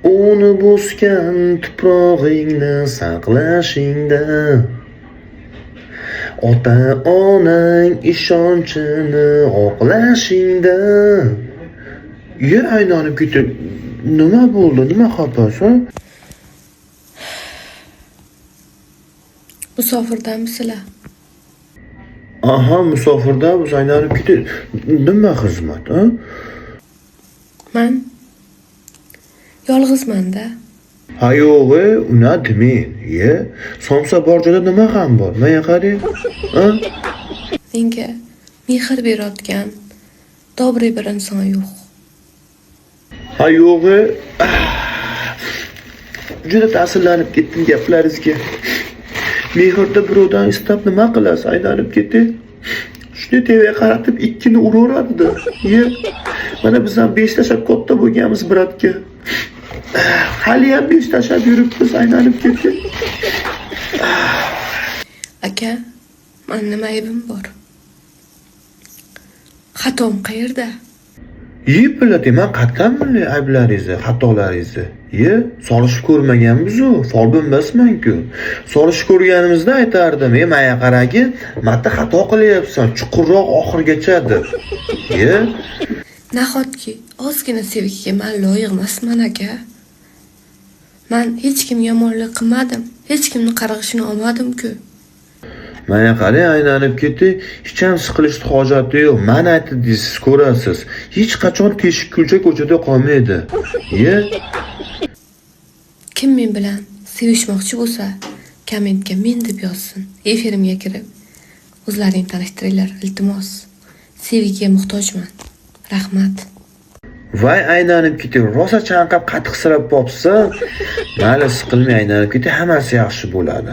Uni bosgan tuprog'ingni saqlashingda, ota-onang ishonchini oqlashingda. Aylanib ketib, nima bo'ldi? Nima xafasan? Musofirdamisilar? Aha, musofirdamiz, aylanib ketib. Nima xizmat, ha? Man yolg'izman-da. Ha yo'g'i, uni demang. Somsa bor joyda nima ham bor? Menga qarang. Ha? Menga mehr berayotgan добрый bir inson yo'q. Ha yo'g'i. Juda ta'sirlanib ketdim gaplaringizga. Mehrda birovdan istab nima qilasiz? Aylanib ketib. Shunday TV qaratib ikkini uraveradi. Mana biz ham 5 tashab katta bo'lganmiz bratga. Hali ham 5 tashab yuribmiz, aylanib ketib. Aka, men nima aybim bor? Xatom qayerda? Biladim, men qat'an bilay ayblaringizni, xatolaringizni. Solishib ko'rmaganmiz-ku, folbin emasman-ku. Solishib ko'rganimizda aytardim, menga qaragin, menda xato qilyapsan, chuqurroq oxirgacha deb. Nahotki ozgina sevgiga men loyiq emasman aka? Men hech kimga yomonlik qilmadim, hech kimni qarg'ishini olmadim-ku. Menga qarang, aylanib ketdi, hech ham siqilishni hojati yo'q. Men aytdim, siz ko'rasiz. Hech qachon teshik kulcha ko'chada qolmaydi. Kim men bilan sevishmoqchi bo'lsa, kommentga men deb yozsin. Efirimga kirib o'zlaring tanishtiringlar, iltimos. Sevgiga muhtojman. Rahmat. Voy, aylanib ketdi, rosa chanqab qattiqsirab popsa, mayli siqilmay aylanib ketdi, hammasi yaxshi bo'ladi.